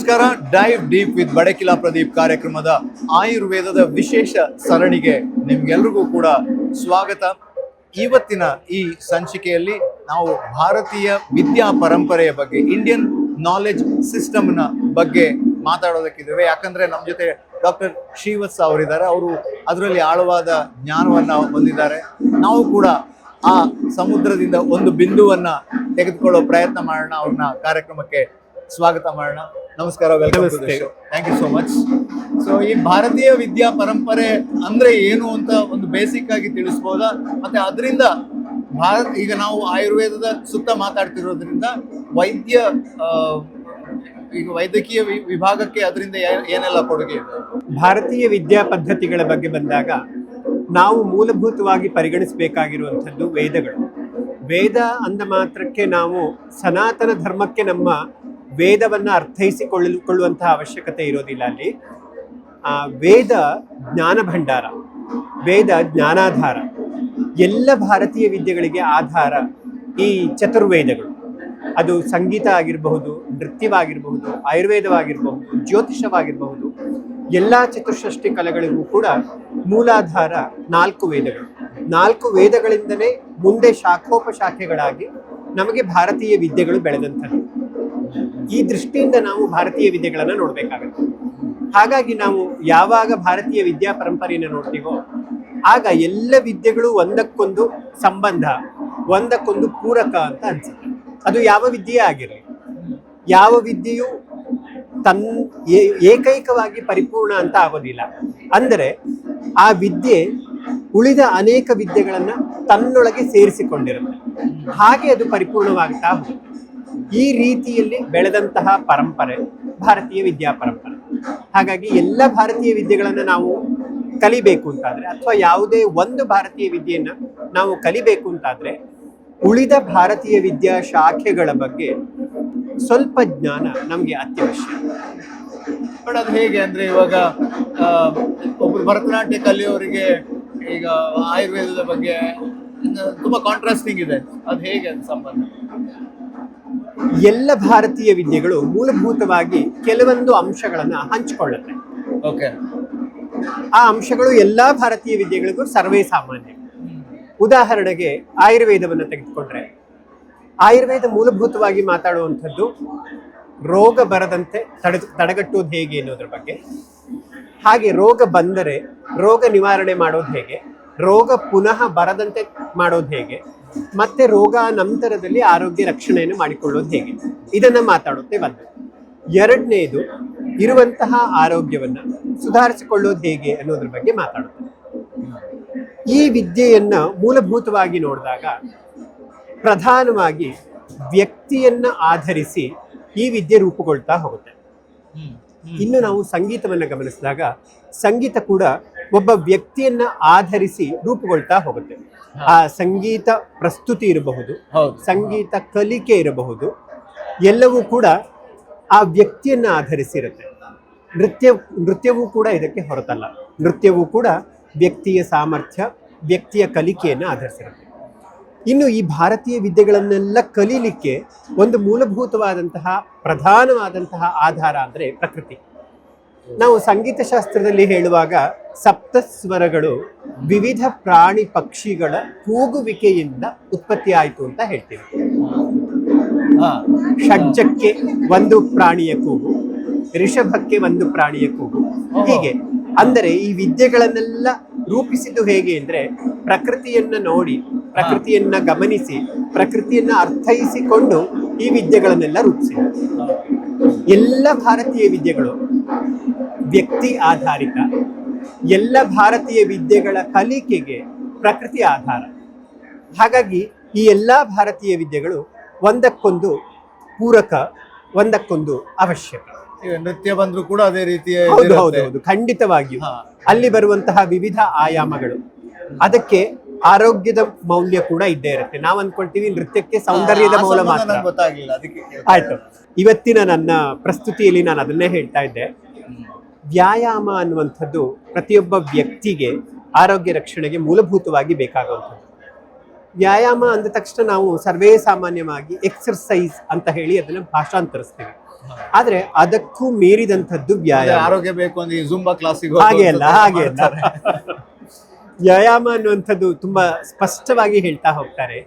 ನಮಸ್ಕಾರ. Dive deep with Badakila Pradeep ಕಾರ್ಯಕ್ರಮದ ಆಯುರ್ವೇದದ ವಿಶೇಷ ಸರಣಿಗೆ ನಿಮ್ಗೆಲ್ರಿಗೂ ಕೂಡ ಸ್ವಾಗತ. ಇವತ್ತಿನ ಈ ಸಂಚಿಕೆಯಲ್ಲಿ ನಾವು ಭಾರತೀಯ ವಿದ್ಯಾ ಪರಂಪರೆಯ ಬಗ್ಗೆ, ಇಂಡಿಯನ್ ನಾಲೆಜ್ ಸಿಸ್ಟಮ್ನ ಬಗ್ಗೆ ಮಾತಾಡೋದಕ್ಕಿದ್ದೇವೆ. ಯಾಕಂದ್ರೆ ನಮ್ಮ ಜೊತೆ ಡಾಕ್ಟರ್ ಶ್ರೀವತ್ಸ ಅವರಿದ್ದಾರೆ. ಅವರು ಅದರಲ್ಲಿ ಆಳವಾದ ಜ್ಞಾನವನ್ನ ಹೊಂದಿದ್ದಾರೆ. ನಾವು ಕೂಡ ಆ ಸಮುದ್ರದಿಂದ ಒಂದು ಬಿಂದುವನ್ನ ತೆಗೆದುಕೊಳ್ಳೋ ಪ್ರಯತ್ನ ಮಾಡೋಣ. ಅವ್ರನ್ನ ಕಾರ್ಯಕ್ರಮಕ್ಕೆ ಸ್ವಾಗತ ಮಾಡೋಣ. ನಮಸ್ಕಾರ, welcome to the show. Thank you so much. So ಈ ಭಾರತೀಯ ವಿದ್ಯಾ ಪರಂಪರೆ ಅಂದ್ರೆ ಏನು ಅಂತ ಒಂದು ಬೇಸಿಕ್ ಆಗಿ ತಿಳಿಸ್ಬೋದಾ? ಮತ್ತೆ ಅದರಿಂದ ಈಗ ನಾವು ಆಯುರ್ವೇದದ ಸುತ್ತ ಮಾತಾಡ್ತಿರೋದ್ರಿಂದ ಈಗ ವೈದ್ಯಕೀಯ ವಿಭಾಗಕ್ಕೆ ಅದರಿಂದ ಏನೆಲ್ಲ ಕೊಡುಗೆ ಇದೆ? ಭಾರತೀಯ ವಿದ್ಯಾ ಪದ್ಧತಿಗಳ ಬಗ್ಗೆ ಬಂದಾಗ ನಾವು ಮೂಲಭೂತವಾಗಿ ಪರಿಗಣಿಸಬೇಕಾಗಿರುವಂಥದ್ದು ವೇದಗಳು. ವೇದ ಅಂದ ಮಾತ್ರಕ್ಕೆ ನಾವು ಸನಾತನ ಧರ್ಮಕ್ಕೆ ನಮ್ಮ ವೇದವನ್ನು ಅರ್ಥೈಸಿಕೊಳ್ಳುವಂತಹ ಅವಶ್ಯಕತೆ ಇರೋದಿಲ್ಲ. ಅಲ್ಲಿ ವೇದ ಜ್ಞಾನ ಭಂಡಾರ, ವೇದ ಜ್ಞಾನಾಧಾರ. ಎಲ್ಲ ಭಾರತೀಯ ವಿದ್ಯೆಗಳಿಗೆ ಆಧಾರ ಈ ಚತುರ್ವೇದಗಳು. ಅದು ಸಂಗೀತ ಆಗಿರಬಹುದು, ನೃತ್ಯವಾಗಿರಬಹುದು, ಆಯುರ್ವೇದವಾಗಿರಬಹುದು, ಜ್ಯೋತಿಷವಾಗಿರಬಹುದು. ಎಲ್ಲ ಚತುಷ್ಷಷ್ಟಿ ಕಲೆಗಳಿಗೂ ಕೂಡ ಮೂಲಾಧಾರ 4 ವೇದಗಳು. 4 ವೇದಗಳಿಂದಲೇ ಮುಂದೆ ಶಾಖೋಪಶಾಖೆಗಳಾಗಿ ನಮಗೆ ಭಾರತೀಯ ವಿದ್ಯೆಗಳು ಬೆಳೆದಂಥದ್ದು. ಈ ದೃಷ್ಟಿಯಿಂದ ನಾವು ಭಾರತೀಯ ವಿದ್ಯೆಗಳನ್ನು ನೋಡಬೇಕಾಗುತ್ತೆ. ಹಾಗಾಗಿ ನಾವು ಯಾವಾಗ ಭಾರತೀಯ ವಿದ್ಯಾ ಪರಂಪರೆಯನ್ನು ನೋಡ್ತೀವೋ ಆಗ ಎಲ್ಲ ವಿದ್ಯೆಗಳು ಒಂದಕ್ಕೊಂದು ಸಂಬಂಧ, ಒಂದಕ್ಕೊಂದು ಪೂರಕ ಅಂತ ಅನ್ಸುತ್ತೆ. ಅದು ಯಾವ ವಿದ್ಯೆಯೇ ಆಗಿರಲಿ, ಯಾವ ವಿದ್ಯೆಯು ಏಕೈಕವಾಗಿ ಪರಿಪೂರ್ಣ ಅಂತ ಆಗೋದಿಲ್ಲ. ಅಂದರೆ ಆ ವಿದ್ಯೆ ಉಳಿದ ಅನೇಕ ವಿದ್ಯೆಗಳನ್ನು ತನ್ನೊಳಗೆ ಸೇರಿಸಿಕೊಂಡಿರುತ್ತೆ. ಹಾಗೆ ಅದು ಪರಿಪೂರ್ಣವಾಗ್ತಾ ಹೋಗುತ್ತೆ. ಈ ರೀತಿಯಲ್ಲಿ ಬೆಳೆದಂತಹ ಪರಂಪರೆ ಭಾರತೀಯ ವಿದ್ಯಾ ಪರಂಪರೆ. ಹಾಗಾಗಿ ಎಲ್ಲ ಭಾರತೀಯ ವಿದ್ಯೆಗಳನ್ನು ನಾವು ಕಲಿಬೇಕು ಅಂತಾದ್ರೆ, ಅಥವಾ ಯಾವುದೇ ಒಂದು ಭಾರತೀಯ ವಿದ್ಯೆಯನ್ನು ನಾವು ಕಲಿಬೇಕು ಅಂತಾದ್ರೆ, ಉಳಿದ ಭಾರತೀಯ ವಿದ್ಯಾ ಶಾಖೆಗಳ ಬಗ್ಗೆ ಸ್ವಲ್ಪ ಜ್ಞಾನ ನಮಗೆ ಅತ್ಯವಶ್ಯ. ಬಟ್ ಅದು ಹೇಗೆ ಅಂದ್ರೆ, ಇವಾಗ ಒಬ್ರು ಭರತನಾಟ್ಯ ಕಲಿಯೋರಿಗೆ ಈಗ ಆಯುರ್ವೇದದ ಬಗ್ಗೆ ತುಂಬಾ ಕಾಂಟ್ರಾಸ್ಟಿಂಗ್ ಇದೆ. ಅದು ಹೇಗೆ ಅದು ಸಂಬಂಧ? ಎಲ್ಲ ಭಾರತೀಯ ವಿದ್ಯೆಗಳು ಮೂಲಭೂತವಾಗಿ ಕೆಲವೊಂದು ಅಂಶಗಳನ್ನು ಹಂಚಿಕೊಳ್ಳುತ್ತೆ. ಓಕೆ. ಆ ಅಂಶಗಳು ಎಲ್ಲಾ ಭಾರತೀಯ ವಿದ್ಯೆಗಳಿಗೂ ಸರ್ವೇ ಸಾಮಾನ್ಯ. ಉದಾಹರಣೆಗೆ ಆಯುರ್ವೇದವನ್ನು ತೆಗೆದುಕೊಂಡ್ರೆ, ಆಯುರ್ವೇದ ಮೂಲಭೂತವಾಗಿ ಮಾತಾಡುವಂಥದ್ದು ರೋಗ ಬರದಂತೆ ತಡೆಗಟ್ಟುವುದು ಹೇಗೆ ಅನ್ನೋದ್ರ ಬಗ್ಗೆ, ಹಾಗೆ ರೋಗ ಬಂದರೆ ರೋಗ ನಿವಾರಣೆ ಮಾಡೋದು ಹೇಗೆ, ರೋಗ ಪುನಃ ಬರದಂತೆ ಮಾಡೋದು ಹೇಗೆ, ಮತ್ತೆ ರೋಗ ನಂತರದಲ್ಲಿ ಆರೋಗ್ಯ ರಕ್ಷಣೆಯನ್ನು ಮಾಡಿಕೊಳ್ಳೋದು ಹೇಗೆ, ಇದನ್ನ ಮಾತಾಡುತ್ತೆ ಒಂದು. ಎರಡನೇದು ಇರುವಂತಹ ಆರೋಗ್ಯವನ್ನ ಸುಧಾರಿಸಿಕೊಳ್ಳೋದು ಹೇಗೆ ಅನ್ನೋದ್ರ ಬಗ್ಗೆ ಮಾತಾಡುತ್ತೆ. ಈ ವಿದ್ಯೆಯನ್ನ ಮೂಲಭೂತವಾಗಿ ನೋಡಿದಾಗ ಪ್ರಧಾನವಾಗಿ ವ್ಯಕ್ತಿಯನ್ನ ಆಧರಿಸಿ ಈ ವಿದ್ಯೆ ರೂಪುಗೊಳ್ತಾ ಹೋಗುತ್ತೆ. ಇನ್ನು ನಾವು ಸಂಗೀತವನ್ನು ಗಮನಿಸಿದಾಗ ಸಂಗೀತ ಕೂಡ ಒಬ್ಬ ವ್ಯಕ್ತಿಯನ್ನ ಆಧರಿಸಿ ರೂಪುಗೊಳ್ತಾ ಹೋಗುತ್ತೆ. ಆ ಸಂಗೀತ ಪ್ರಸ್ತುತಿ ಇರಬಹುದು, ಸಂಗೀತ ಕಲಿಕೆ ಇರಬಹುದು, ಎಲ್ಲವೂ ಕೂಡ ಆ ವ್ಯಕ್ತಿಯನ್ನ ಆಧರಿಸಿರುತ್ತೆ. ನೃತ್ಯವೂ ಕೂಡ ಇದಕ್ಕೆ ಹೊರತಲ್ಲ. ನೃತ್ಯವೂ ಕೂಡ ವ್ಯಕ್ತಿಯ ಸಾಮರ್ಥ್ಯ, ವ್ಯಕ್ತಿಯ ಕಲಿಕೆಯನ್ನು ಆಧರಿಸಿರುತ್ತೆ. ಇನ್ನು ಈ ಭಾರತೀಯ ವಿದ್ಯೆಗಳನ್ನೆಲ್ಲ ಕಲೀಲಿಕ್ಕೆ ಒಂದು ಮೂಲಭೂತವಾದಂತಹ ಪ್ರಧಾನವಾದಂತಹ ಆಧಾರ ಅಂದರೆ ಪ್ರಕೃತಿ. ನಾವು ಸಂಗೀತ ಶಾಸ್ತ್ರದಲ್ಲಿ ಹೇಳುವಾಗ ಸಪ್ತಸ್ವರಗಳು ವಿವಿಧ ಪ್ರಾಣಿ ಪಕ್ಷಿಗಳ ಕೂಗುವಿಕೆಯಿಂದ ಉತ್ಪತ್ತಿ ಆಯಿತು ಅಂತ ಹೇಳ್ತೀವಿ. ಷಡ್ಜಕ್ಕೆ ಒಂದು ಪ್ರಾಣಿಯ ಕೂಗು, ರಿಷಭಕ್ಕೆ ಒಂದು ಪ್ರಾಣಿಯ ಕೂಗು, ಹೀಗೆ. ಅಂದರೆ ಈ ವಿದ್ಯೆಗಳನ್ನೆಲ್ಲ ರೂಪಿಸಿದ್ದು ಹೇಗೆ ಅಂದ್ರೆ, ಪ್ರಕೃತಿಯನ್ನ ನೋಡಿ, ಪ್ರಕೃತಿಯನ್ನ ಗಮನಿಸಿ, ಪ್ರಕೃತಿಯನ್ನ ಅರ್ಥೈಸಿಕೊಂಡು ಈ ವಿದ್ಯೆಗಳನ್ನೆಲ್ಲ ರೂಪಿಸಿದೆ. ಎಲ್ಲ ಭಾರತೀಯ ವಿದ್ಯೆಗಳು ವ್ಯಕ್ತಿ ಆಧಾರಿತ. ಎಲ್ಲ ಭಾರತೀಯ ವಿದ್ಯೆಗಳ ಕಲಿಕೆಗೆ ಪ್ರಕೃತಿ ಆಧಾರ. ಹಾಗಾಗಿ ಈ ಎಲ್ಲ ಭಾರತೀಯ ವಿದ್ಯೆಗಳು ಒಂದಕ್ಕೊಂದು ಪೂರಕ, ಒಂದಕ್ಕೊಂದು ಅವಶ್ಯಕ. ನೃತ್ಯ ಬಂದ್ರು ಕೂಡ ಅದೇ ರೀತಿಯ. ಹೌದು, ಖಂಡಿತವಾಗಿಯೂ ಅಲ್ಲಿ ಬರುವಂತಹ ವಿವಿಧ ಆಯಾಮಗಳು, ಅದಕ್ಕೆ ಆರೋಗ್ಯದ ಮೌಲ್ಯ ಕೂಡ ಇದ್ದೇ ಇರುತ್ತೆ. ನಾವು ಅನ್ಕೊಳ್ತೀವಿ ನೃತ್ಯಕ್ಕೆ ಸೌಂದರ್ಯದ ಮೌಲ್ಯ ಮಾತ್ರ. ಗೊತ್ತಾಗ್ಲಿಲ್ಲ, ಅದಕ್ಕೆ ಆಯ್ತು. ಇವತ್ತಿನ ನನ್ನ ಪ್ರಸ್ತುತಿಯಲ್ಲಿ ನಾನು ಅದನ್ನೇ ಹೇಳ್ತಾ ಇದ್ದೆ. ವ್ಯಾಯಾಮ ಅನ್ನುವಂಥದ್ದು ಪ್ರತಿಯೊಬ್ಬ ವ್ಯಕ್ತಿಗೆ ಆರೋಗ್ಯ ರಕ್ಷಣೆಗೆ ಮೂಲಭೂತವಾಗಿ ಬೇಕಾಗುವಂಥದ್ದು. ವ್ಯಾಯಾಮ ಅಂದ ತಕ್ಷಣ ನಾವು ಸರ್ವೇ ಸಾಮಾನ್ಯವಾಗಿ ಎಕ್ಸರ್ಸೈಸ್ ಅಂತ ಹೇಳಿ ಅದನ್ನು ಭಾಷಾಂತರಿಸ್ತೀವಿ. ಆದ್ರೆ ಅದಕ್ಕೂ ಮೀರಿದಂಥದ್ದು ವ್ಯಾಯಾಮ. ಆರೋಗ್ಯ ಬೇಕು ಅಂದ್ರೆ ಜುಂಬಾ ಕ್ಲಾಸಿಗೆ ಹಾಗೆ ಅಲ್ಲ, ಹಾಗೆ ಅಲ್ಲ. ವ್ಯಾಯಾಮ ಅನ್ನುವಂಥದ್ದು ತುಂಬಾ ಸ್ಪಷ್ಟವಾಗಿ ಹೇಳ್ತಾ ಹೋಗ್ತಾರೆ.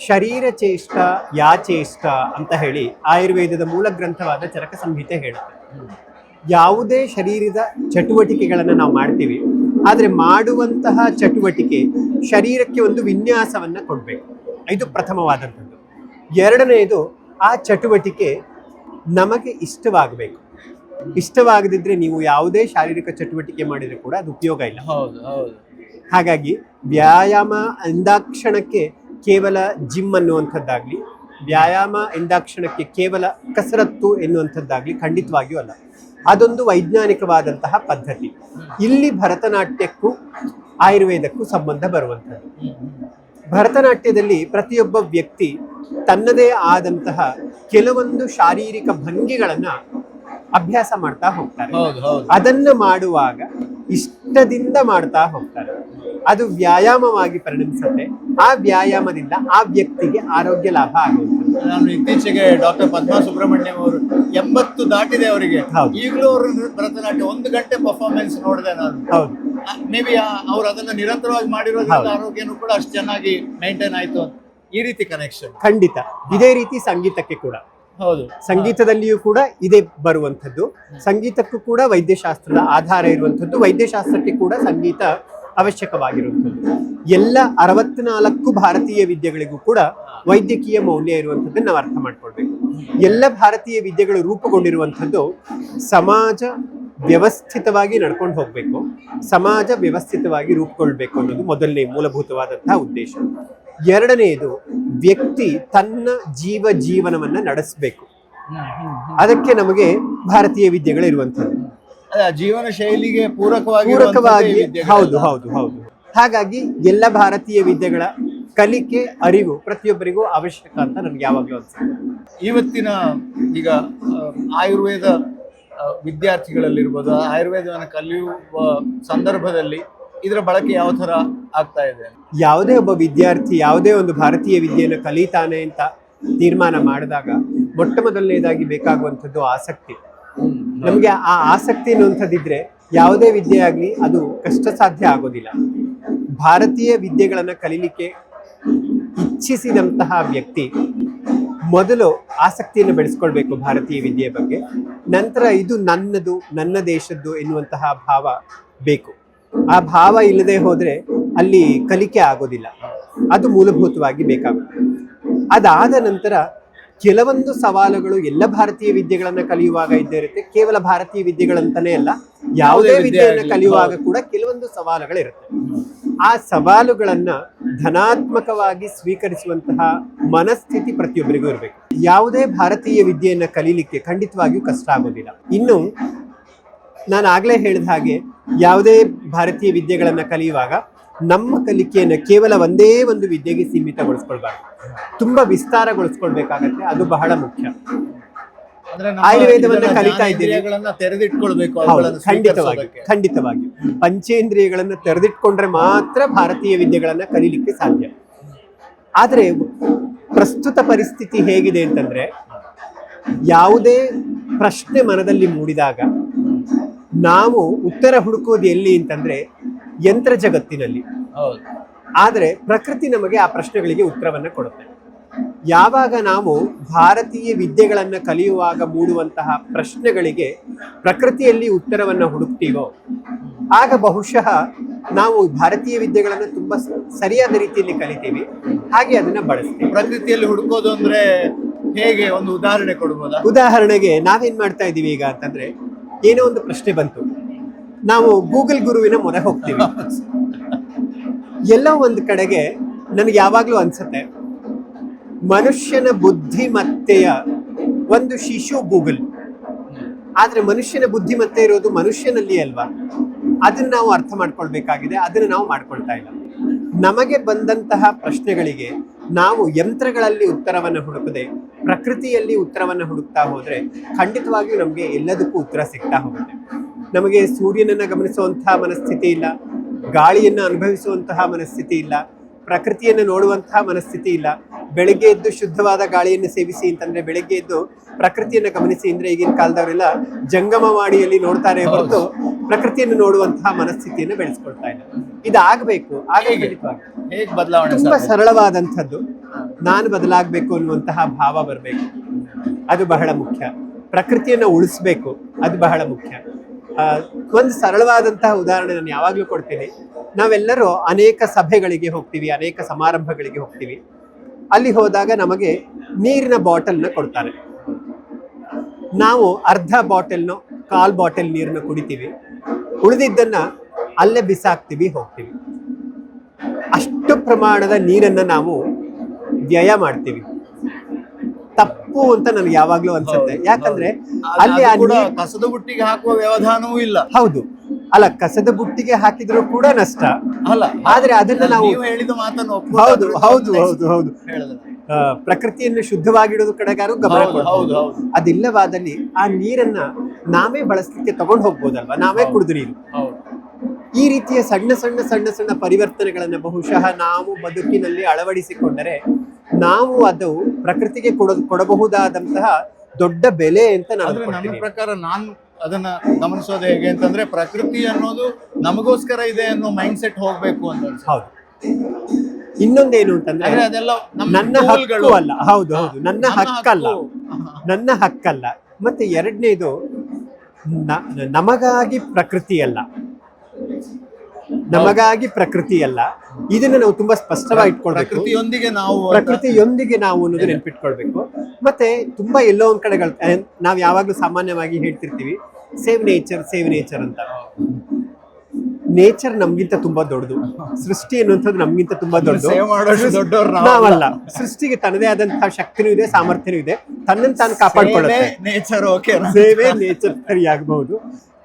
ಶರೀರ ಚೇಷ್ಟ ಯಾಚೇಷ್ಟ ಅಂತ ಹೇಳಿ ಆಯುರ್ವೇದದ ಮೂಲ ಗ್ರಂಥವಾದ ಚರಕ ಸಂಹಿತೆ ಹೇಳುತ್ತೆ. ಯಾವುದೇ ಶರೀರದ ಚಟುವಟಿಕೆಗಳನ್ನು ನಾವು ಮಾಡ್ತೀವಿ, ಆದರೆ ಮಾಡುವಂತಹ ಚಟುವಟಿಕೆ ಶರೀರಕ್ಕೆ ಒಂದು ವಿನ್ಯಾಸವನ್ನ ಕೊಡಬೇಕು. ಇದು ಪ್ರಥಮವಾದಂಥದ್ದು. ಎರಡನೆಯದು, ಆ ಚಟುವಟಿಕೆ ನಮಗೆ ಇಷ್ಟವಾಗಬೇಕು. ಇಷ್ಟವಾಗದಿದ್ರೆ ನೀವು ಯಾವುದೇ ಶಾರೀರಿಕ ಚಟುವಟಿಕೆ ಮಾಡಿದ್ರೆ ಕೂಡ ಅದು ಉಪಯೋಗ ಇಲ್ಲ. ಹಾಗಾಗಿ ವ್ಯಾಯಾಮ ಎಂದಾಕ್ಷಣಕ್ಕೆ ಕೇವಲ ಜಿಮ್ ಅನ್ನುವಂಥದ್ದಾಗ್ಲಿ, ವ್ಯಾಯಾಮ ಎಂದಾಕ್ಷಣಕ್ಕೆ ಕೇವಲ ಕಸರತ್ತು ಎನ್ನುವಂಥದ್ದಾಗ್ಲಿ ಖಂಡಿತವಾಗಿಯೂ ಅಲ್ಲ. ಅದೊಂದು ವೈಜ್ಞಾನಿಕವಾದಂತಹ ಪದ್ಧತಿ. ಇಲ್ಲಿ ಭರತನಾಟ್ಯಕ್ಕೂ ಆಯುರ್ವೇದಕ್ಕೂ ಸಂಬಂಧ ಬರುವಂಥದ್ದು. ಭರತನಾಟ್ಯದಲ್ಲಿ ಪ್ರತಿಯೊಬ್ಬ ವ್ಯಕ್ತಿ ತನ್ನದೇ ಆದಂತಹ ಕೆಲವೊಂದು ಶಾರೀರಿಕ ಭಂಗಿಗಳನ್ನ ಅಭ್ಯಾಸ ಮಾಡ್ತಾ ಹೋಗ್ತಾರೆ. ಅದನ್ನ ಮಾಡುವಾಗ ಇಷ್ಟದಿಂದ ಮಾಡ್ತಾ ಹೋಗ್ತಾರೆ. ಅದು ವ್ಯಾಯಾಮವಾಗಿ ಪರಿಣಮಿಸುತ್ತೆ. ಆ ವ್ಯಾಯಾಮದಿಂದ ಆ ವ್ಯಕ್ತಿಗೆ ಆರೋಗ್ಯ ಲಾಭ ಆಗುತ್ತದೆ. ನಾನು ಇತ್ತೀಚೆಗೆ ಡಾಕ್ಟರ್ ಪದ್ಮಾ ಸುಬ್ರಹ್ಮಣ್ಯಂ ಅವರು 80 ದಾಟಿದೆ ಅವರಿಗೆ, ಈಗಲೂ ಅವರು ಭರತನಾಟ್ಯ 1 ಗಂಟೆ ಪರ್ಫಾರ್ಮೆನ್ಸ್ ನೋಡಿದೆ ನಾನು. ಹೌದು, ಮೇ ಬಿ ಅವ್ರು ಅದನ್ನ ನಿರಂತರವಾಗಿ ಮಾಡಿರೋದ್ರಿಂದ ಆರೋಗ್ಯನೂ ಕೂಡ ಅಷ್ಟು ಚೆನ್ನಾಗಿ ಮೇಂಟೈನ್ ಆಯ್ತು. ಈ ರೀತಿ ಕನೆಕ್ಷನ್ ಖಂಡಿತ. ಇದೇ ರೀತಿ ಸಂಗೀತಕ್ಕೆ ಕೂಡ, ಹೌದು, ಸಂಗೀತದಲ್ಲಿಯೂ ಕೂಡ ಇದೇ ಬರುವಂಥದ್ದು. ಸಂಗೀತಕ್ಕೂ ಕೂಡ ವೈದ್ಯಶಾಸ್ತ್ರದ ಆಧಾರ ಇರುವಂಥದ್ದು. ವೈದ್ಯಶಾಸ್ತ್ರಕ್ಕೆ ಕೂಡ ಸಂಗೀತ ಅವಶ್ಯಕವಾಗಿರುವಂಥದ್ದು. ಎಲ್ಲ 64 ಭಾರತೀಯ ವಿದ್ಯೆಗಳಿಗೂ ಕೂಡ ವೈದ್ಯಕೀಯ ಮೌಲ್ಯ ಇರುವಂಥದ್ದನ್ನು ನಾವು ಅರ್ಥ ಮಾಡ್ಕೊಳ್ಬೇಕು. ಎಲ್ಲ ಭಾರತೀಯ ವಿದ್ಯೆಗಳು ರೂಪುಗೊಂಡಿರುವಂಥದ್ದು ಸಮಾಜ ವ್ಯವಸ್ಥಿತವಾಗಿ ನಡ್ಕೊಂಡು ಹೋಗಬೇಕು, ಸಮಾಜ ವ್ಯವಸ್ಥಿತವಾಗಿ ರೂಪುಗೊಳ್ಬೇಕು ಅನ್ನೋದು ಮೊದಲನೇ ಮೂಲಭೂತವಾದಂತಹ ಉದ್ದೇಶ. ಎರಡನೆಯದು, ವ್ಯಕ್ತಿ ತನ್ನ ಜೀವನವನ್ನ ನಡೆಸಬೇಕು. ಅದಕ್ಕೆ ನಮಗೆ ಭಾರತೀಯ ವಿದ್ಯೆಗಳಿರುವಂಥದ್ದು. ಜೀವನ ಶೈಲಿಗೆ ಪೂರಕವಾಗಿ. ಹೌದು ಹೌದು ಹೌದು. ಹಾಗಾಗಿ ಎಲ್ಲ ಭಾರತೀಯ ವಿದ್ಯೆಗಳ ಕಲಿಕೆ, ಅರಿವು ಪ್ರತಿಯೊಬ್ಬರಿಗೂ ಅವಶ್ಯಕ ಅಂತ ನನ್ಗೆ ಯಾವಾಗಲೂ ಅನ್ಸುತ್ತೆ. ಇವತ್ತಿನ ಈಗ ಆಯುರ್ವೇದ ವಿದ್ಯಾರ್ಥಿಗಳಲ್ಲಿರ್ಬೋದು, ಆಯುರ್ವೇದವನ್ನು ಕಲಿಯುವ ಸಂದರ್ಭದಲ್ಲಿ ಇದರ ಬಳಕೆ ಯಾವ ತರ ಆಗ್ತಾ ಇದೆ? ಯಾವುದೇ ಒಬ್ಬ ವಿದ್ಯಾರ್ಥಿ ಯಾವುದೇ ಒಂದು ಭಾರತೀಯ ವಿದ್ಯೆಯನ್ನು ಕಲಿತಾನೆ ಅಂತ ತೀರ್ಮಾನ ಮಾಡಿದಾಗ ಮೊಟ್ಟ ಮೊದಲನೇದಾಗಿ ಬೇಕಾಗುವಂಥದ್ದು ಆಸಕ್ತಿ. ನಮಗೆ ಆ ಆಸಕ್ತಿ ಅನ್ನುವಂಥದ್ದಿದ್ರೆ ಯಾವುದೇ ವಿದ್ಯೆ ಆಗಲಿ ಅದು ಕಷ್ಟ ಸಾಧ್ಯ ಆಗೋದಿಲ್ಲ. ಭಾರತೀಯ ವಿದ್ಯೆಗಳನ್ನು ಕಲೀಲಿಕ್ಕೆ ಇಚ್ಛಿಸಿದಂತಹ ವ್ಯಕ್ತಿ ಮೊದಲು ಆಸಕ್ತಿಯನ್ನು ಬೆಳೆಸ್ಕೊಳ್ಬೇಕು ಭಾರತೀಯ ವಿದ್ಯೆಯ ಬಗ್ಗೆ. ನಂತರ ಇದು ನನ್ನದು, ನನ್ನ ದೇಶದ್ದು ಎನ್ನುವಂತಹ ಭಾವ ಬೇಕು. ಆ ಭಾವ ಇಲ್ಲದೆ ಹೋದರೆ ಅಲ್ಲಿ ಕಲಿಕೆ ಆಗೋದಿಲ್ಲ. ಅದು ಮೂಲಭೂತವಾಗಿ ಬೇಕಾಗುತ್ತೆ. ಅದಾದ ನಂತರ ಕೆಲವೊಂದು ಸವಾಲುಗಳು ಎಲ್ಲ ಭಾರತೀಯ ವಿದ್ಯೆಗಳನ್ನು ಕಲಿಯುವಾಗ ಇದ್ದೇ ಇರುತ್ತೆ. ಕೇವಲ ಭಾರತೀಯ ವಿದ್ಯೆಗಳಂತಾನೆ ಅಲ್ಲ, ಯಾವುದೇ ವಿದ್ಯೆಯನ್ನು ಕಲಿಯುವಾಗ ಕೂಡ ಕೆಲವೊಂದು ಸವಾಲುಗಳಿರುತ್ತೆ. ಆ ಸವಾಲುಗಳನ್ನ ಧನಾತ್ಮಕವಾಗಿ ಸ್ವೀಕರಿಸುವಂತಹ ಮನಸ್ಥಿತಿ ಪ್ರತಿಯೊಬ್ಬರಿಗೂ ಇರಬೇಕು. ಯಾವುದೇ ಭಾರತೀಯ ವಿದ್ಯೆಯನ್ನು ಕಲೀಲಿಕ್ಕೆ ಖಂಡಿತವಾಗಿಯೂ ಕಷ್ಟ ಆಗೋದಿಲ್ಲ. ಇನ್ನು ನಾನು ಆಗ್ಲೇ ಹೇಳಿದ ಹಾಗೆ ಯಾವುದೇ ಭಾರತೀಯ ವಿದ್ಯೆಗಳನ್ನು ಕಲಿಯುವಾಗ ನಮ್ಮ ಕಲಿಕೆಯನ್ನು ಕೇವಲ ಒಂದೇ ಒಂದು ವಿದ್ಯೆಗೆ ಸೀಮಿತಗೊಳಿಸ್ಕೊಳ್ಬಾರ್ದು, ತುಂಬಾ ವಿಸ್ತಾರಗೊಳಿಸ್ಕೊಳ್ಬೇಕಾಗತ್ತೆ. ಅದು ಬಹಳ ಮುಖ್ಯ. ಆಯುರ್ವೇದವನ್ನ ಕಲಿತಾ ಇದ್ದೀವಿ, ತೆರೆದಿಟ್ಕೊಳ್ಬೇಕು. ಖಂಡಿತವಾಗಿ ಪಂಚೇಂದ್ರಿಯಗಳನ್ನು ತೆರೆದಿಟ್ಕೊಂಡ್ರೆ ಮಾತ್ರ ಭಾರತೀಯ ವಿದ್ಯೆಗಳನ್ನ ಕಲೀಲಿಕ್ಕೆ ಸಾಧ್ಯ. ಆದ್ರೆ ಪ್ರಸ್ತುತ ಪರಿಸ್ಥಿತಿ ಹೇಗಿದೆ ಅಂತಂದ್ರೆ, ಯಾವುದೇ ಪ್ರಶ್ನೆ ಮನದಲ್ಲಿ ಮೂಡಿದಾಗ ನಾವು ಉತ್ತರ ಹುಡುಕೋದು ಎಲ್ಲಿ ಅಂತಂದ್ರೆ ಯಂತ್ರ ಜಗತ್ತಿನಲ್ಲಿ. ಆದರೆ ಪ್ರಕೃತಿ ನಮಗೆ ಆ ಪ್ರಶ್ನೆಗಳಿಗೆ ಉತ್ತರವನ್ನು ಕೊಡುತ್ತೆ. ಯಾವಾಗ ನಾವು ಭಾರತೀಯ ವಿದ್ಯೆಗಳನ್ನು ಕಲಿಯುವಾಗ ಮೂಡುವಂತಹ ಪ್ರಶ್ನೆಗಳಿಗೆ ಪ್ರಕೃತಿಯಲ್ಲಿ ಉತ್ತರವನ್ನು ಹುಡುಕ್ತೀವೋ ಆಗ ಬಹುಶಃ ನಾವು ಭಾರತೀಯ ವಿದ್ಯೆಗಳನ್ನು ತುಂಬಾ ಸರಿಯಾದ ರೀತಿಯಲ್ಲಿ ಕಲಿತೀವಿ, ಹಾಗೆ ಅದನ್ನ ಬಳಸ್ತೀವಿ. ಪ್ರಕೃತಿಯಲ್ಲಿ ಹುಡುಕೋದು ಅಂದ್ರೆ ಹೇಗೆ? ಒಂದು ಉದಾಹರಣೆ ಕೊಡ್ಬೋದಾ? ಉದಾಹರಣೆಗೆ ನಾವೇನ್ ಮಾಡ್ತಾ ಇದೀವಿ ಈಗ ಅಂತಂದ್ರೆ, ಏನೋ ಒಂದು ಪ್ರಶ್ನೆ ಬಂತು, ನಾವು ಗೂಗಲ್ ಗುರುವಿನ ಮೊರೆ ಹೋಗ್ತೀವಿ. ಎಲ್ಲೋ ಒಂದು ಕಡೆಗೆ ನನಗೆ ಯಾವಾಗ್ಲೂ ಅನ್ಸುತ್ತೆ, ಮನುಷ್ಯನ ಬುದ್ಧಿಮತ್ತೆಯ ಒಂದು ಶಿಶು ಗೂಗಲ್. ಆದ್ರೆ ಮನುಷ್ಯನ ಬುದ್ಧಿಮತ್ತೆ ಇರೋದು ಮನುಷ್ಯನಲ್ಲಿ ಅಲ್ವಾ? ಅದನ್ನ ನಾವು ಅರ್ಥ ಮಾಡ್ಕೊಳ್ಬೇಕಾಗಿದೆ. ಅದನ್ನ ನಾವು ಮಾಡ್ಕೊಳ್ತಾ ಇಲ್ಲ. ನಮಗೆ ಬಂದಂತಹ ಪ್ರಶ್ನೆಗಳಿಗೆ ನಾವು ಯಂತ್ರಗಳಲ್ಲಿ ಉತ್ತರವನ್ನು ಹುಡುಕದೆ ಪ್ರಕೃತಿಯಲ್ಲಿ ಉತ್ತರವನ್ನು ಹುಡುಕ್ತಾ ಹೋದ್ರೆ ಖಂಡಿತವಾಗಿಯೂ ನಮಗೆ ಎಲ್ಲದಕ್ಕೂ ಉತ್ತರ ಸಿಗ್ತಾ ಹೋಗುತ್ತೆ. ನಮಗೆ ಸೂರ್ಯನನ್ನ ಗಮನಿಸುವಂತಹ ಮನಸ್ಥಿತಿ ಇಲ್ಲ, ಗಾಳಿಯನ್ನ ಅನುಭವಿಸುವಂತಹ ಮನಸ್ಥಿತಿ ಇಲ್ಲ, ಪ್ರಕೃತಿಯನ್ನು ನೋಡುವಂತಹ ಮನಸ್ಥಿತಿ ಇಲ್ಲ. ಬೆಳಗ್ಗೆ ಎದ್ದು ಶುದ್ಧವಾದ ಗಾಳಿಯನ್ನು ಸೇವಿಸಿ ಅಂತಂದ್ರೆ, ಬೆಳಗ್ಗೆ ಎದ್ದು ಪ್ರಕೃತಿಯನ್ನು ಗಮನಿಸಿ ಅಂದ್ರೆ ಈಗಿನ ಕಾಲದವರೆಲ್ಲ ಜಂಗಮವಾಣಿಯಲ್ಲಿ ನೋಡ್ತಾರೆ ಹೊರತು ಪ್ರಕೃತಿಯನ್ನು ನೋಡುವಂತಹ ಮನಸ್ಥಿತಿಯನ್ನು ಬೆಳೆಸ್ಕೊಳ್ತಾ ಇಲ್ಲ. ಇದಾಗಬೇಕು. ಹೇಗೆ ಬದಲಾವಣೆ ತುಂಬಾ ಸರಳವಾದಂಥದ್ದು. ನಾನು ಬದಲಾಗಬೇಕು ಅನ್ನುವಂತಹ ಭಾವ ಬರಬೇಕು, ಅದು ಬಹಳ ಮುಖ್ಯ. ಪ್ರಕೃತಿಯನ್ನು ಉಳಿಸ್ಬೇಕು, ಅದು ಬಹಳ ಮುಖ್ಯ. ಒಂದು ಸರಳವಾದಂತಹ ಉದಾಹರಣೆ ನಾನು ಯಾವಾಗಲೂ ಕೊಡ್ತೀನಿ. ನಾವೆಲ್ಲರೂ ಅನೇಕ ಸಭೆಗಳಿಗೆ ಹೋಗ್ತೀವಿ, ಅನೇಕ ಸಮಾರಂಭಗಳಿಗೆ ಹೋಗ್ತೀವಿ. ಅಲ್ಲಿ ಹೋದಾಗ ನಮಗೆ ನೀರಿನ ಬಾಟಲ್ನ ಕೊಡ್ತಾರೆ. ನಾವು ಅರ್ಧ ಬಾಟಲ್ನೋ ಕಾಲ್ ಬಾಟಲ್ ನೀರನ್ನು ಕುಡಿತೀವಿ, ಉಳಿದಿದ್ದನ್ನ ಅಲ್ಲೇ ಬಿಸಾಕ್ತೀವಿ, ಹೋಗ್ತೀವಿ. ಅಷ್ಟು ಪ್ರಮಾಣದ ನೀರನ್ನು ನಾವು ವ್ಯಯ ಮಾಡ್ತೀವಿ. ತಪ್ಪು ಅಂತ ನನಗೆ ಯಾವಾಗ್ಲೂ ಅನ್ಸುತ್ತೆ. ಯಾಕಂದ್ರೆ ಅಲ್ಲಿ ಕಸದ ಬುಟ್ಟಿಗೆ ಹಾಕುವ ವ್ಯವಧಾನವೂ ಇಲ್ಲ. ಹೌದು, ಅಲ್ಲ, ಕಸದ ಬುಟ್ಟಿಗೆ ಹಾಕಿದ್ರು ಕೂಡ ನಷ್ಟ ಅಲ್ಲ. ಆದ್ರೆ ಅದನ್ನ ನಾವು ಹೇಳಿದ ಮಾತನ್ನು ಹೌದು ಹೌದು ಹೌದು ಹೌದು ಪ್ರಕೃತಿಯನ್ನು ಶುದ್ಧವಾಗಿಡೋದು ಕಡೆಗಾರು ಗಮನ ಕೊಡಬಹುದು. ಅದಿಲ್ಲವಾದಲ್ಲಿ ಆ ನೀರನ್ನ ನಾವೇ ಬಳಸಲಿಕ್ಕೆ ತಗೊಂಡು ಹೋಗ್ಬೋದಲ್ವಾ, ನಾವೇ ಕುಡಿದು ನೀರು. ಈ ರೀತಿಯ ಸಣ್ಣ ಸಣ್ಣ ಸಣ್ಣ ಸಣ್ಣ ಪರಿವರ್ತನೆಗಳನ್ನ ಬಹುಶಃ ನಾವು ಬದುಕಿನಲ್ಲಿ ಅಳವಡಿಸಿಕೊಂಡರೆ ನಾವು ಅದು ಪ್ರಕೃತಿಗೆ ಕೊಡಬಹುದಾದಂತಹ ದೊಡ್ಡ ಬೆಲೆ ಅಂತ ನನ್ನ ಪ್ರಕಾರ ನಾನು ಅದನ್ನ ಗಮನಿಸೋದು ಹೇಗೆ ಅಂತಂದ್ರೆ, ಪ್ರಕೃತಿ ಅನ್ನೋದು ನಮಗೋಸ್ಕರ ಇದೆ ಅನ್ನೋ ಮೈಂಡ್ ಸೆಟ್ ಹೋಗ್ಬೇಕು ಅಂತ. ಹೌದು. ಇನ್ನೊಂದೇನು ಅಂತಂದ್ರೆ ಅದೆಲ್ಲ ನನ್ನ ಹಕ್ಕು ಅಲ್ಲ. ಹೌದು ಹೌದು, ನನ್ನ ಹಕ್ಕಲ್ಲ, ನನ್ನ ಹಕ್ಕಲ್ಲ. ಮತ್ತೆ ಎರಡನೇದು, ನಮಗಾಗಿ ಪ್ರಕೃತಿ ಅಲ್ಲ, ನಮಗಾಗಿ ಪ್ರಕೃತಿ ಅಲ್ಲ. ಇದನ್ನ ನಾವು ತುಂಬಾ ಸ್ಪಷ್ಟವಾಗಿ ಇಟ್ಕೊಳ್ಬೇಕು. ಪ್ರಕೃತಿಯೊಂದಿಗೆ ನಾವು ಅನ್ನೋದು ನೆನ್ಪಿಟ್ಕೊಳ್ಬೇಕು. ಮತ್ತೆ ತುಂಬಾ ಎಲ್ಲೋ ಒಂದ್ ಕಡೆಗಳು ನಾವ್ ಯಾವಾಗ್ಲೂ ಸಾಮಾನ್ಯವಾಗಿ ಹೇಳ್ತಿರ್ತೀವಿ, ಸೇವ್ ನೇಚರ್ ಅಂತ. ನೇಚರ್ ನಮ್ಗಿಂತ ತುಂಬಾ ದೊಡ್ಡದು, ಸೃಷ್ಟಿ ಅನ್ನುವಂಥದ್ದು ನಮ್ಗಿಂತ ತುಂಬಾ ದೊಡ್ಡದು. ನಾವಲ್ಲ. ಸೃಷ್ಟಿಗೆ ತನ್ನದೇ ಆದಂತಹ ಶಕ್ತಿನೂ ಇದೆ, ಸಾಮರ್ಥ್ಯನೂ ಇದೆ, ತನ್ನನ್ನು ತಾನು ಕಾಪಾಡ್ಕೊಳ್ಳುತ್ತೆ. ಸೇವೆ ನೇಚರ್ ಸರಿಯಾಗಬಹುದು.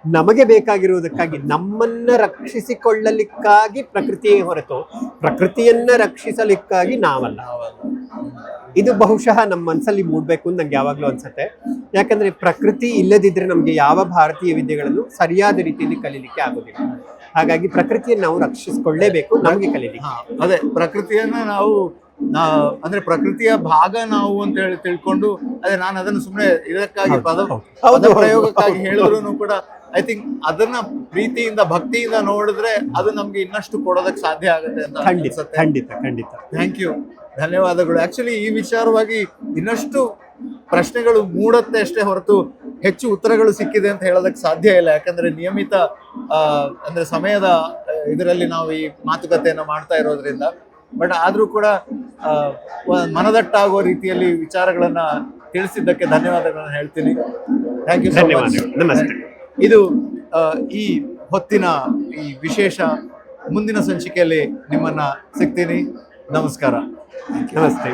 ನಮಗೆ ಬೇಕಾಗಿರುವುದಕ್ಕಾಗಿ, ನಮ್ಮನ್ನ ರಕ್ಷಿಸಿಕೊಳ್ಳಲಿಕ್ಕಾಗಿ ಪ್ರಕೃತಿಯೇ ಹೊರತು ಪ್ರಕೃತಿಯನ್ನ ರಕ್ಷಿಸಲಿಕ್ಕಾಗಿ ನಾವಲ್ಲ. ಇದು ಬಹುಶಃ ನಮ್ಮ ಮನಸ್ಸಲ್ಲಿ ಮೂಡಬೇಕು ಅಂತ ನಂಗೆ ಯಾವಾಗಲೂ ಅನ್ಸುತ್ತೆ. ಯಾಕಂದ್ರೆ ಪ್ರಕೃತಿ ಇಲ್ಲದಿದ್ರೆ ನಮಗೆ ಯಾವ ಭಾರತೀಯ ವಿದ್ಯೆಗಳನ್ನು ಸರಿಯಾದ ರೀತಿಯಲ್ಲಿ ಕಲೀಲಿಕ್ಕೆ ಆಗೋದಿಲ್ಲ. ಹಾಗಾಗಿ ಪ್ರಕೃತಿಯನ್ನು ನಾವು ರಕ್ಷಿಸಿಕೊಳ್ಳೇಬೇಕು, ನಮಗೆ ಕಲೀಲಿಕ್ಕೆ. ಅದೇ ಪ್ರಕೃತಿಯನ್ನ ನಾವು ಅಂದ್ರೆ ಪ್ರಕೃತಿಯ ಭಾಗ ನಾವು ಅಂತ ಹೇಳಿ ತಿಳ್ಕೊಂಡು, ಅದೇ ನಾನು ಅದನ್ನು ಸುಮ್ಮನೆ ಇದಕ್ಕಾಗಿ ಪದ ಪ್ರಯೋಗಕ್ಕಾಗಿ ಹೇಳಿದ್ರು ಕೂಡ ಐ ಥಿಂಕ್ ಅದನ್ನ ಪ್ರೀತಿಯಿಂದ ಭಕ್ತಿಯಿಂದ ನೋಡಿದ್ರೆ ಅದು ನಮ್ಗೆ ಇನ್ನಷ್ಟು ಕೊಡೋದಕ್ಕೆ ಸಾಧ್ಯ ಆಗುತ್ತೆ ಅಂತ. ಖಂಡಿತ. ಥ್ಯಾಂಕ್ ಯು, ಧನ್ಯವಾದಗಳು. ಆಕ್ಚುಲಿ ಈ ವಿಚಾರವಾಗಿ ಇನ್ನಷ್ಟು ಪ್ರಶ್ನೆಗಳು ಮೂಡತ್ತೆ ಅಷ್ಟೇ ಹೊರತು ಹೆಚ್ಚು ಉತ್ತರಗಳು ಸಿಕ್ಕಿದೆ ಅಂತ ಹೇಳೋದಕ್ಕೆ ಸಾಧ್ಯ ಇಲ್ಲ. ಯಾಕಂದ್ರೆ ನಿಯಮಿತ ಅಂದ್ರೆ ಸಮಯದ ಇದರಲ್ಲಿ ನಾವು ಈ ಮಾತುಕತೆಯನ್ನು ಮಾಡ್ತಾ ಇರೋದ್ರಿಂದ. ಬಟ್ ಆದ್ರೂ ಕೂಡ ಮನದಟ್ಟಾಗುವ ರೀತಿಯಲ್ಲಿ ವಿಚಾರಗಳನ್ನ ತಿಳಿಸಿದ್ದಕ್ಕೆ ಧನ್ಯವಾದಗಳನ್ನ ಹೇಳ್ತೀನಿ. Thank you so much. ನಮಸ್ತೆ. ಇದು ಈ ಹೊತ್ತಿನ ಈ ವಿಶೇಷ. ಮುಂದಿನ ಸಂಚಿಕೆಯಲ್ಲಿ ನಿಮ್ಮನ್ನ ಸಿಗ್ತೀನಿ. ನಮಸ್ಕಾರ. ನಮಸ್ತೆ.